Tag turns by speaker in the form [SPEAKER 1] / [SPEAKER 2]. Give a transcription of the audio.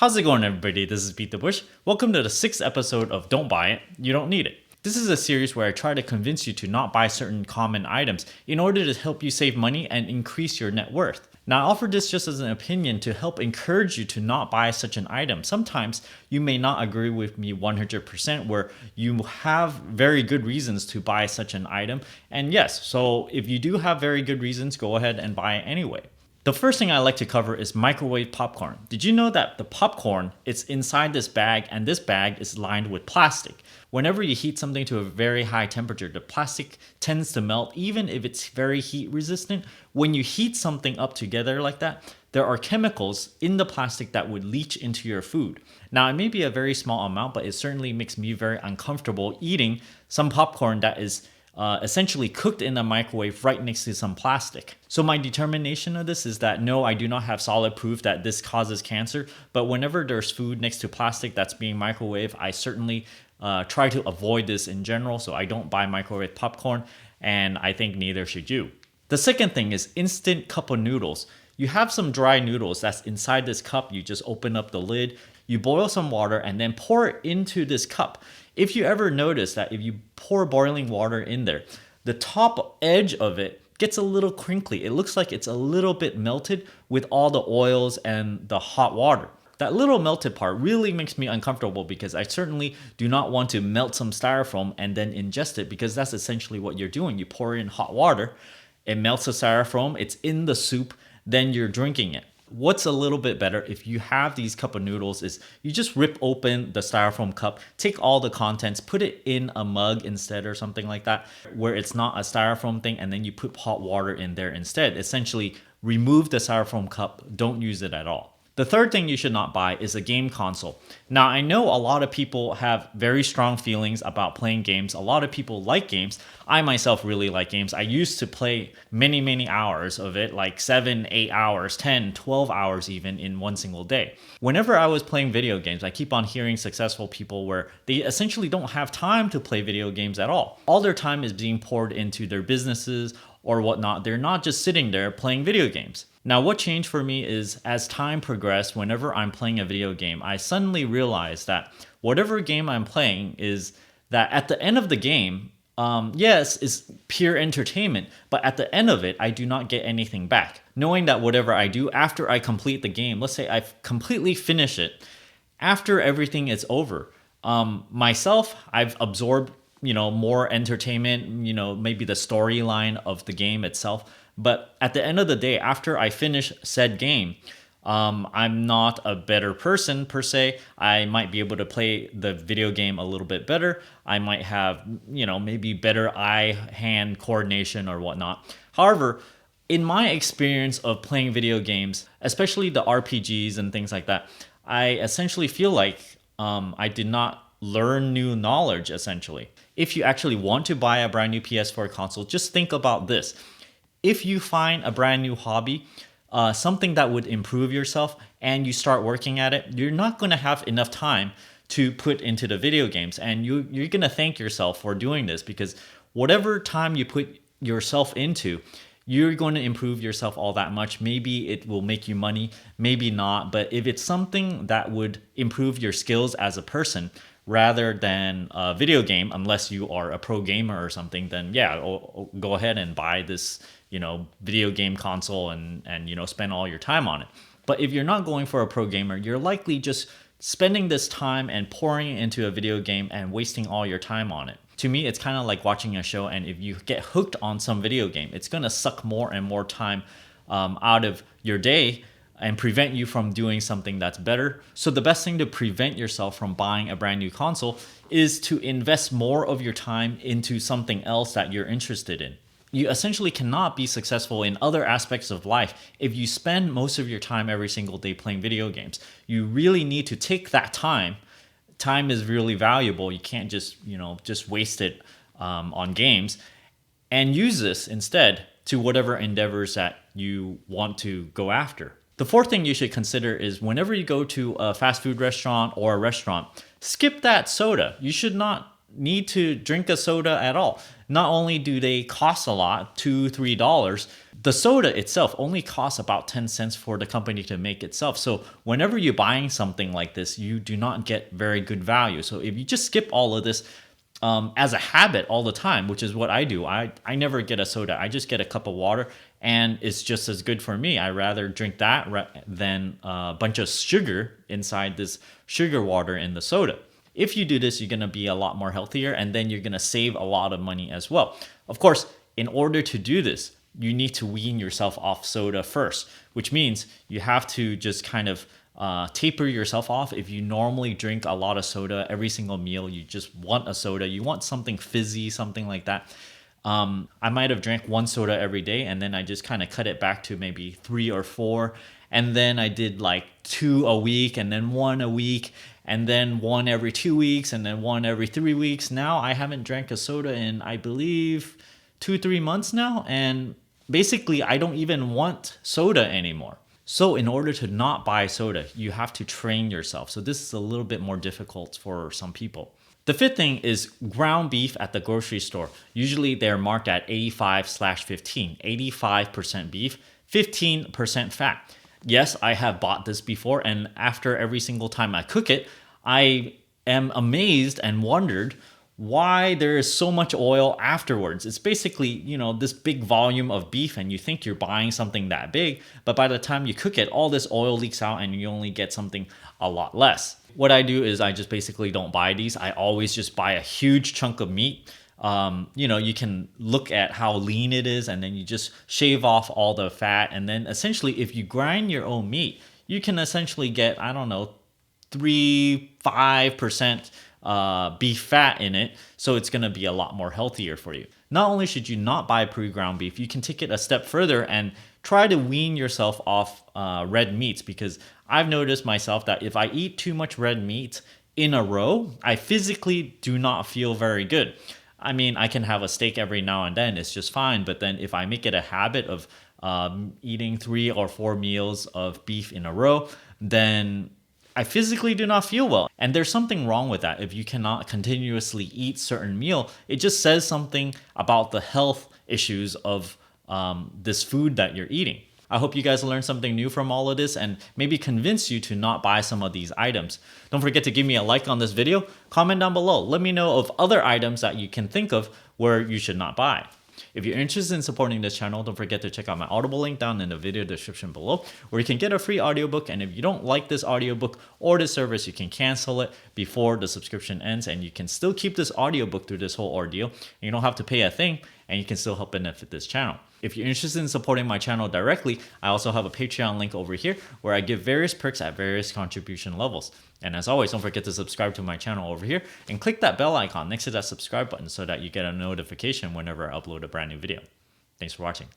[SPEAKER 1] How's it going, everybody? This is BeatTheBush. Welcome to the 6th episode of Don't Buy It, You Don't Need It. This is a series where I try to convince you to not buy certain common items in order to help you save money and increase your net worth. Now, I offer this just as an opinion to help encourage you to not buy such an item. Sometimes you may not agree with me 100% where you have very good reasons to buy such an item. And yes, so if you do have very good reasons, go ahead and buy it anyway. The first thing I like to cover is microwave popcorn. Did you know that the popcorn is inside this bag and this bag is lined with plastic? Whenever you heat something to a very high temperature, the plastic tends to melt even if it's very heat resistant. When you heat something up together like that, there are chemicals in the plastic that would leach into your food. Now, it may be a very small amount, but it certainly makes me very uncomfortable eating some popcorn that is essentially cooked in the microwave right next to some plastic. So my determination of this is that no, I do not have solid proof that this causes cancer, but whenever there's food next to plastic that's being microwaved, I certainly try to avoid this in general, so I don't buy microwave popcorn, and I think neither should you. The second thing is instant cup of noodles. You have some dry noodles that's inside this cup. You just open up the lid, you boil some water, and then pour it into this cup. If you ever notice that if you pour boiling water in there, the top edge of it gets a little crinkly. It looks like it's a little bit melted with all the oils and the hot water. That little melted part really makes me uncomfortable because I certainly do not want to melt some styrofoam and then ingest it, because that's essentially what you're doing. You pour in hot water, it melts the styrofoam, it's in the soup, then you're drinking it. What's a little bit better if you have these cup of noodles is you just rip open the styrofoam cup, take all the contents, put it in a mug instead or something like that, where it's not a styrofoam thing, and then you put hot water in there instead. Essentially, remove the styrofoam cup, don't use it at all. The third thing you should not buy is a game console. Now, I know a lot of people have very strong feelings about playing games. A lot of people like games. I myself really like games. I used to play many hours of it, like 7, 8 hours, 10, 12 hours even in one single day. Whenever I was playing video games, I keep on hearing successful people where they essentially don't have time to play video games at all. All their time is being poured into their businesses or whatnot. They're not just sitting there playing video games. Now, what changed for me is as time progressed, whenever I'm playing a video game, I suddenly realized that whatever game I'm playing is that at the end of the game, yes, it's pure entertainment, but at the end of it, I do not get anything back. Knowing that whatever I do after I complete the game, let's say I've completely finished it, after everything is over, myself, I've absorbed, more entertainment, maybe the storyline of the game itself. But at the end of the day, after I finish said game, I'm not a better person per se. I might be able to play the video game a little bit better. I might have, maybe better eye-hand coordination or whatnot. However, in my experience of playing video games, especially the RPGs and things like that, I essentially feel like I did not learn new knowledge, essentially. If you actually want to buy a brand new PS4 console, just think about this. If you find a brand new hobby, something that would improve yourself, and you start working at it, you're not going to have enough time to put into the video games. And you're going to thank yourself for doing this, because whatever time you put yourself into, you're going to improve yourself all that much. Maybe it will make you money, maybe not. But if it's something that would improve your skills as a person, rather than a video game, unless you are a pro gamer or something, then yeah, go ahead and buy this, video game console and spend all your time on it. But if you're not going for a pro gamer, you're likely just spending this time and pouring it into a video game and wasting all your time on it. To me, it's kind of like watching a show, and if you get hooked on some video game, it's going to suck more and more time out of your day and prevent you from doing something that's better. So the best thing to prevent yourself from buying a brand new console is to invest more of your time into something else that you're interested in. You essentially cannot be successful in other aspects of life if you spend most of your time every single day playing video games. You really need to take that time. Time is really valuable. You can't just waste it on games, and use this instead to whatever endeavors that you want to go after. The fourth thing you should consider is whenever you go to a fast food restaurant or a restaurant, skip that soda. You should not need to drink a soda at all. Not only do they cost a lot, $2, $3, The soda itself only costs about 10 cents for the company to make itself. So whenever you're buying something like this, you do not get very good value. So if you just skip all of this as a habit all the time, which is what I do, I never get a soda. I just get a cup of water, and it's just as good for me. I rather drink that than a bunch of sugar inside this sugar water in the soda. If you do this, you're going to be a lot more healthier, and then you're going to save a lot of money as well. Of course, in order to do this, you need to wean yourself off soda first, which means you have to just kind of taper yourself off. If you normally drink a lot of soda every single meal, you just want a soda, you want something fizzy, something like that. I might have drank one soda every day, and then I just kind of cut it back to maybe 3 or 4. And then I did like 2 a week, and then 1 a week, and then 1 every 2 weeks, and then 1 every 3 weeks. Now I haven't drank a soda in, I believe, 2-3 months now. And basically, I don't even want soda anymore. So in order to not buy soda, you have to train yourself. So this is a little bit more difficult for some people. The fifth thing is ground beef at the grocery store. Usually they're marked at 85/15, 85% beef, 15% fat. Yes, I have bought this before, and after every single time I cook it, I am amazed and wondered why there is so much oil afterwards. It's basically, this big volume of beef, and you think you're buying something that big, but by the time you cook it, all this oil leaks out and you only get something a lot less. What I do is I just basically don't buy these. I always just buy a huge chunk of meat. You can look at how lean it is, and then you just shave off all the fat. And then essentially, if you grind your own meat, you can essentially get, 3-5% beef fat in it, so it's going to be a lot more healthier for you. Not only should you not buy pre-ground beef, you can take it a step further and try to wean yourself off red meats, because I've noticed myself that if I eat too much red meat in a row, I physically do not feel very good. I mean, I can have a steak every now and then, it's just fine, but then if I make it a habit of eating 3 or 4 meals of beef in a row, then I physically do not feel well. And there's something wrong with that. If you cannot continuously eat certain meal, it just says something about the health issues of this food that you're eating. I hope you guys learned something new from all of this and maybe convince you to not buy some of these items. Don't forget to give me a like on this video. Comment down below. Let me know of other items that you can think of where you should not buy. If you're interested in supporting this channel, don't forget to check out my Audible link down in the video description below, where you can get a free audiobook. And if you don't like this audiobook or this service, you can cancel it before the subscription ends, and you can still keep this audiobook through this whole ordeal. And you don't have to pay a thing, and you can still help benefit this channel. If you're interested in supporting my channel directly, I also have a Patreon link over here where I give various perks at various contribution levels. And as always, don't forget to subscribe to my channel over here and click that bell icon next to that subscribe button so that you get a notification whenever I upload a brand new video. Thanks for watching.